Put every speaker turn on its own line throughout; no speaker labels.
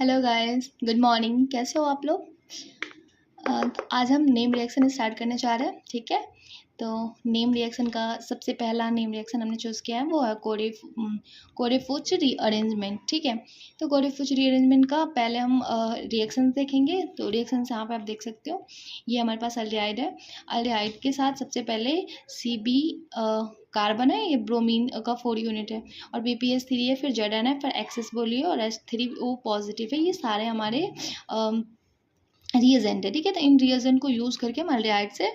Hello guys, good morning. कैसे हो आप लोग? तो आज हम नेम रिएक्शन स्टार्ट करने जा रहे हैं। ठीक है, तो नेम रिएक्शन का सबसे पहला नेम रिएक्शन हमने चूज़ किया है वो है कोरेफुच रीअरेंजमेंट। ठीक है, तो कोरेफुच रीअरेंजमेंट का पहले हम रिएक्शन देखेंगे। तो रिएक्शन यहाँ पे आप देख सकते हो, ये हमारे पास अल्डिहाइड है। अल्डिहाइड के साथ सबसे पहले CB कार्बन है, ये ब्रोमीन का 4 यूनिट है, और BPS3 है, फिर Zn है, फिर एक्सेस बोलिए, और H3O पॉजिटिव है। ये सारे हमारे रिएजेंट है। ठीक है, तो इन रिएजेंट को यूज़ करके हम अल्डिहाइड से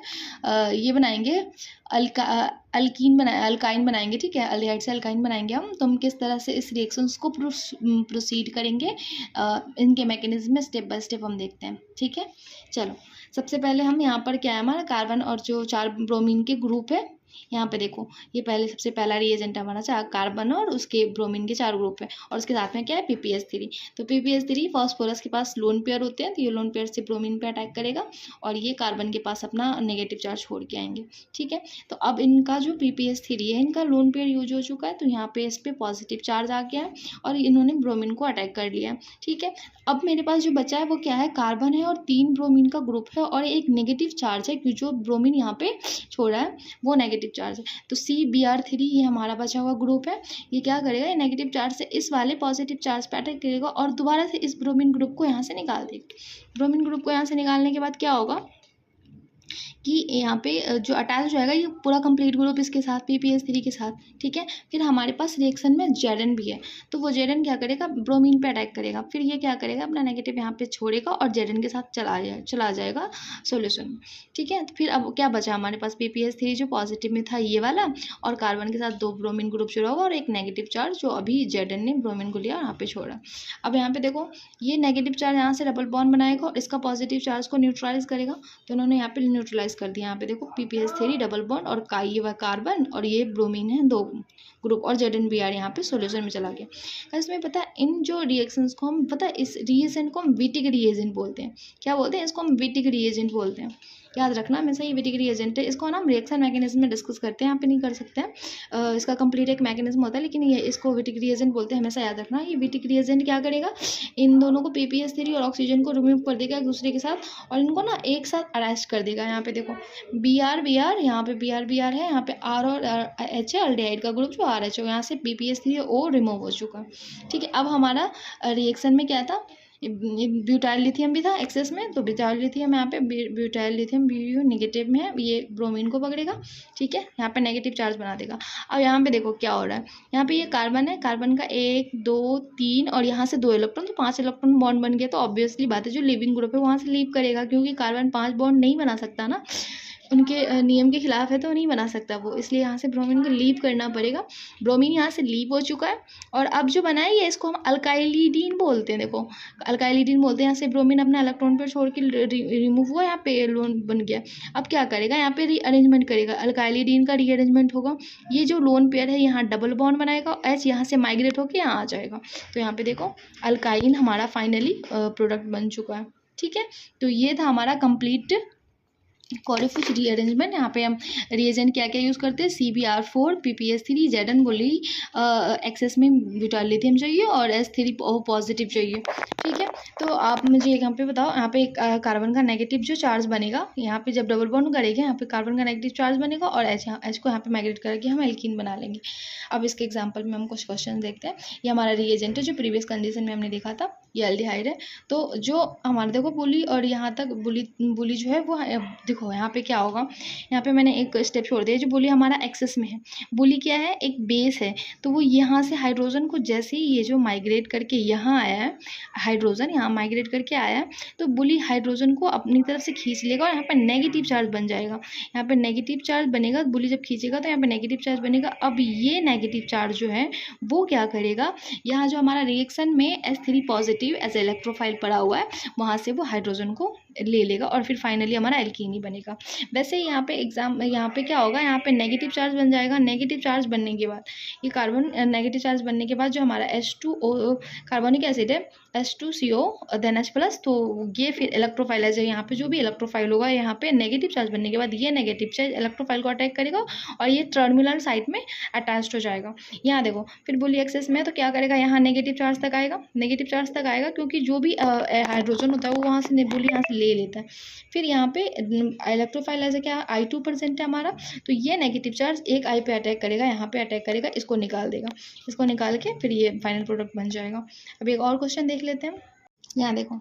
ये बनाएंगे अल्काइन बनाएंगे। ठीक है, अल्डिहाइड से अल्काइन बनाएंगे हम। तो हम किस तरह से इस रिएक्शंस को प्रोसीड करेंगे, इनके मैकेनिज्म में स्टेप बाय स्टेप हम देखते हैं। ठीक है, चलो सबसे पहले हम यहाँ पर क्या है, हमारा कार्बन और जो 4 ब्रोमीन के ग्रुप है, यहाँ पे देखो, ये पहले सबसे पहला रिएजेंट हमारा कार्बन और उसके ब्रोमीन के 4 ग्रुप है, और उसके साथ में क्या है, PPS3। तो PPS3 फॉस्फोरस के पास लोन पेयर होते हैं, तो ये लोन पेयर से ब्रोमीन पे अटैक करेगा, और ये कार्बन के पास अपना नेगेटिव चार्ज छोड़ के आएंगे। ठीक है, तो अब इनका जो PPS3 है, इनका लोन पेयर यूज हो चुका है, तो यहाँ पे इस पर पॉजिटिव चार्ज आ गया है, और इन्होंने ब्रोमीन को अटैक कर लिया है। ठीक है, अब मेरे पास जो बचा है वो क्या है, कार्बन है और 3 ब्रोमीन का ग्रुप है, और एक नेगेटिव चार्ज है, क्योंकि जो ब्रोमीन यहाँ पे छोड़ा है वो नेगेटिव चार्ज है। तो CBr3 ये हमारा बचा हुआ ग्रुप है, ये क्या करेगा, ये नेगेटिव चार्ज से इस वाले पॉजिटिव चार्ज पे अटैक करेगा, और दोबारा से इस ब्रोमीन ग्रुप को यहाँ से निकाल देगा। ब्रोमीन ग्रुप को यहाँ से निकालने के बाद क्या होगा कि यहाँ पे जो अटैच हो जाएगा, ये पूरा कंप्लीट ग्रुप इसके साथ, PPS3 के साथ। ठीक है, फिर हमारे पास रिएक्शन में Zn भी है, तो वो Zn क्या करेगा, ब्रोमीन पे अटैक करेगा, फिर ये क्या करेगा, अपना नेगेटिव यहाँ पे छोड़ेगा और Zn के साथ चला जाएगा सोल्यूशन में। ठीक है, तो फिर अब क्या बचा हमारे पास, PPS3 जो पॉजिटिव में था ये वाला, और कार्बन के साथ 2 ब्रोमीन ग्रुप जुड़ा होगा, और एक नेगेटिव चार्ज जो अभी Zn ने ब्रोमीन को लिया और यहाँ पे छोड़ा। अब यहाँ पे देखो, ये नेगेटिव चार्ज यहाँ से डबल बॉन्ड बनाएगा और इसका पॉजिटिव चार्ज को न्यूट्रलाइज करेगा, तो उन्होंने यहाँ पे न्यूट्रलाइज कर दिया। यहाँ पे देखो, PPS3 डबल बॉन्ड और ये वह कार्बन और ये ब्रोमीन है, 2 ग्रुप, और ZnBr यहाँ पे सॉल्यूशन में चला गया। इसमें पता है, इन जो रिएक्शंस को हम, पता है, इस रिएजेंट को हम विटिक रिएजेंट बोलते हैं। क्या बोलते हैं इसको, हम विटिक रिएजेंट बोलते हैं। याद रखना हमेशा, ये विटिक रिएजेंट है। इसको ना हम रिएक्शन मैकेनिज्म में डिस्कस करते हैं, यहाँ पे नहीं कर सकते हैं, इसका कंप्लीट एक मैकेनिज्म होता है, लेकिन ये इसको विटिक रिएजेंट बोलते हैं, हमेशा याद रखना। ये विटिक रिएजेंट क्या करेगा, इन दोनों को, PPS3 और ऑक्सीजन को रिमूव कर देगा एक दूसरे के साथ, और इनको ना एक साथ अरेस्ट कर देगा। यहाँ पे देखो, BR यहाँ पे BR है, यहाँ पे R और H है, अल्डिहाइड का ग्रुप जो RH हो, यहाँ से PPS3O रिमूव हो चुका है। ठीक है, अब हमारा रिएक्शन में क्या था, ब्यूटाइल लिथियम भी था एक्सेस में, तो ब्यूटाइल लिथियम यहाँ पे, ब्यूटाइल लिथियम BU नेगेटिव में है, ये ब्रोमीन को पकड़ेगा। ठीक है, यहाँ पे नेगेटिव चार्ज बना देगा। अब यहाँ पे देखो क्या हो रहा है, यहाँ पे ये कार्बन है, कार्बन का 1 2 3 और यहाँ से 2 इलेक्ट्रॉन, तो 5 इलेक्ट्रॉन बॉन्ड बन गया। तो ऑब्वियसली बात है, जो लिविंग ग्रुप है वहाँ से लीव करेगा, क्योंकि कार्बन 5 बॉन्ड नहीं बना सकता ना, उनके नियम के खिलाफ है, तो नहीं बना सकता वो, इसलिए यहाँ से ब्रोमीन को लीव करना पड़ेगा। ब्रोमीन यहाँ से लीव हो चुका है, और अब जो बना है ये, इसको हम अल्काइलिडीन बोलते हैं। देखो, अल्काइलिडीन बोलते हैं। यहाँ से ब्रोमीन अपना इलेक्ट्रॉन पर छोड़ के रिमूव हुआ, यहाँ पे लोन बन गया। अब क्या करेगा, यहाँ पे रीअरेंजमेंट करेगा, अल्काइलिडीन का रीअरेंजमेंट होगा। ये जो लोन पेयर है यहाँ डबल बॉन्ड बनाएगा, H यहाँ से माइग्रेट होकर यहाँ आ जाएगा, तो यहाँ पे देखो अल्काइन हमारा फाइनली प्रोडक्ट बन चुका है। ठीक है, तो ये था हमारा कंप्लीट कोरेफुच रीअरेंजमेंट। यहाँ पे हम रिएजेंट क्या क्या यूज़ करते हैं, CBr4, PPS3, Zn बोली, एक्सेस में ब्यूटाइल लिथियम चाहिए, और H3O पॉजिटिव चाहिए। ठीक है, तो आप मुझे यहाँ पे बताओ, यहाँ पे कार्बन का नेगेटिव जो चार्ज बनेगा, यहाँ पे जब डबल बॉन्ड करेंगे, यहाँ पे कार्बन का नेगेटिव चार्ज बनेगा, और H को यहाँ पे माइग्रेट करके हम एल्कीन बना लेंगे। अब इसके एग्जाम्पल में हम कुछ क्वेश्चन देखते हैं। ये हमारा रिएजेंट है, जो प्रीवियस कंडीशन में हमने देखा था, ये एल्डिहाइड है। तो जो हमारे देखो बुली, और यहाँ तक बुली जो है वो, देखो यहाँ पे क्या होगा, यहाँ पे मैंने एक स्टेप छोड़ दिया। जो बुली हमारा एक्सेस में है, बुली क्या है, एक बेस है, तो वो यहाँ से हाइड्रोजन को, जैसे ही ये जो माइग्रेट करके यहाँ आया है, हाइड्रोजन यहाँ माइग्रेट करके आया है, तो बुली हाइड्रोजन को अपनी तरफ से खींच लेगा, और यहाँ पे नेगेटिव चार्ज बन जाएगा। यहाँ पे नेगेटिव चार्ज बनेगा, बुली जब खींचेगा तो यहाँ पे नेगेटिव चार्ज बनेगा। अब ये नेगेटिव चार्ज जो है वो क्या करेगा, यहाँ जो हमारा रिएक्शन में H3 पॉजिटिव एज इलेक्ट्रोफाइल पड़ा हुआ है, वहाँ से वो हाइड्रोजन को ले लेगा और फिर फाइनली हमारा एल्कीन ही बनेगा। वैसे यहाँ पे यहाँ पे क्या होगा, यहाँ पे नेगेटिव चार्ज बन जाएगा। नेगेटिव चार्ज बनने के बाद ये कार्बन नेगेटिव चार्ज बनने के बाद जो हमारा H2O कार्बोनिक एसिड है H2CO देन H+, तो ये फिर इलेक्ट्रोफाइल है। यहाँ पे जो भी इलेक्ट्रोफाइल होगा यहाँ पे नेगेटिव चार्ज बनने के बाद ये नेगेटिव चार्ज इलेक्ट्रोफाइल को अटैक करेगा और ये टर्मिनल साइड में अटैच्ड हो जाएगा। यहाँ देखो फिर बोली एक्सेस में तो क्या करेगा, यहाँ नेगेटिव चार्ज तक आएगा, नेगेटिव चार्ज तक आएगा क्योंकि जो भी हाइड्रोजन होता है वो वहाँ से बोली यहाँ से ले लेता है। फिर यहाँ पे इलेक्ट्रोफाइल ऐसे क्या I2% है हमारा, तो ये नेगेटिव चार्ज एक I पे अटैक करेगा, यहाँ पे अटैक करेगा, इसको निकाल देगा। इसको निकाल के फिर ये फाइनल प्रोडक्ट बन जाएगा। अभी एक और क्वेश्चन देख लेते हैं। यहाँ देखो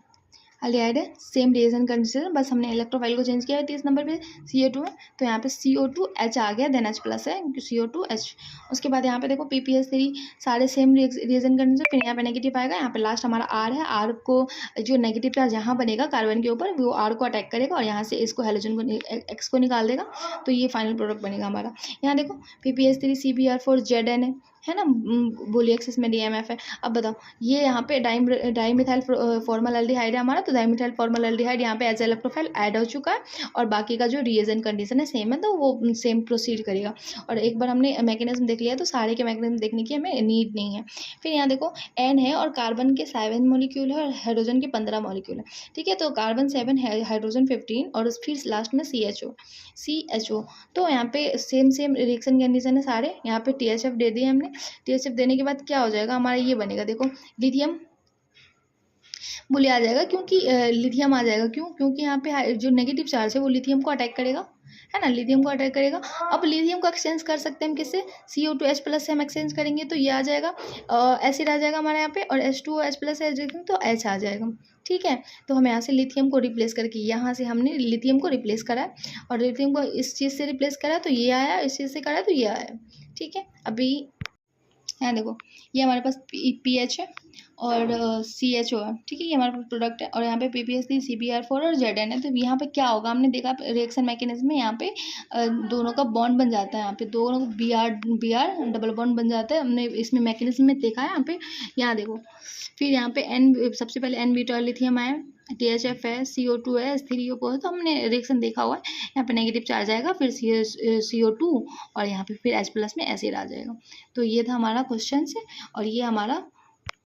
एल्डिहाइड है, सेम रिएक्शन कंडीशन, बस हमने इलेक्ट्रोफाइल को चेंज किया है। 30 नंबर पे CO2 है तो यहाँ पे CO2H आ गया, देन H+ है CO2H। उसके बाद यहाँ पे देखो PPS3 सारे सेम रिएक्शन कंडीशन, फिर यहाँ पे नेगेटिव आएगा। यहाँ पे लास्ट हमारा R है, R को जो नेगेटिव चार्ज यहाँ बनेगा कार्बन के ऊपर वो R को अटैक करेगा और यहाँ से इसको हेलोजन को X को निकाल देगा, तो ये फाइनल प्रोडक्ट बनेगा हमारा। यहाँ देखो PPS3 CBr4 ZN है ना, बोली एक्सिस में DMF है। अब बताओ ये यहाँ पे डाइमिथाइल फॉर्मल एल्डिहाइड है हमारा, तो डाइमिथाइल फॉर्मल एल्डिहाइड यहाँ पे एज इलेक्ट्रोफाइल ऐड हो चुका है और बाकी का जो रिएजेंट कंडीशन है सेम है, तो वो सेम प्रोसीड करेगा। और एक बार हमने मैकेनिज्म देख लिया तो सारे के मैकेनिज्म देखने की हमें नीड नहीं है। फिर यहाँ देखो N है और कार्बन के 7 मॉलिक्यूल है और हाइड्रोजन के 15 मॉलिक्यूल है, ठीक है। तो कार्बन 7 है, हाइड्रोजन 15 और फिर लास्ट में CHO। तो यहाँ पे सेम रिएक्शन कंडीशन है सारे। यहाँ पे THF दे दिए हमने, THF देने के बाद क्या हो जाएगा हमारा, ये बनेगा देखो लिथियम बोले आ जाएगा, क्योंकि लिथियम आ जाएगा क्योंकि यहाँ पे जो नेगेटिव चार्ज है वो लिथियम को अटैक करेगा, है ना, लिथियम को अटैक करेगा। अब लिथियम को एक्सचेंज कर सकते हैं हम किससे, CO2H+ से हम एक्सचेंज करेंगे तो ये आ जाएगा, एसिड आ जाएगा हमारे यहाँ पे, और H2O H+ है तो H आ जाएगा, ठीक है। तो हम यहाँ से लिथियम को रिप्लेस करके यहाँ से हमने लिथियम को रिप्लेस करा है और लिथियम को इस चीज़ से रिप्लेस करा तो ये आया, इस चीज़ से करा तो ये आया, ठीक है। अभी यहाँ देखो ये हमारे पास PH है और CHO है, ठीक है, ये हमारे पास प्रोडक्ट है। और यहाँ पे PPS3 CBr4 और ZN है। तो यहाँ पे क्या होगा, हमने देखा रिएक्शन मैकेनिज्म में यहाँ पे दोनों का बॉन्ड बन जाता है, यहाँ पे दोनों को BR डबल बॉन्ड बन जाता है, हमने इसमें मैकेनिज्म में देखा है यहाँ पे। यहाँ देखो फिर यहाँ पे सबसे पहले N-ब्यूटाइल लिथियम आया, THF है, CO2 है, H3O है, तो हमने रिएक्शन देखा हुआ है। यहाँ पे नेगेटिव चार्ज आएगा, फिर CO2 और यहाँ पे फिर H+ में एसिड आ जाएगा। तो ये था हमारा क्वेश्चन से और ये हमारा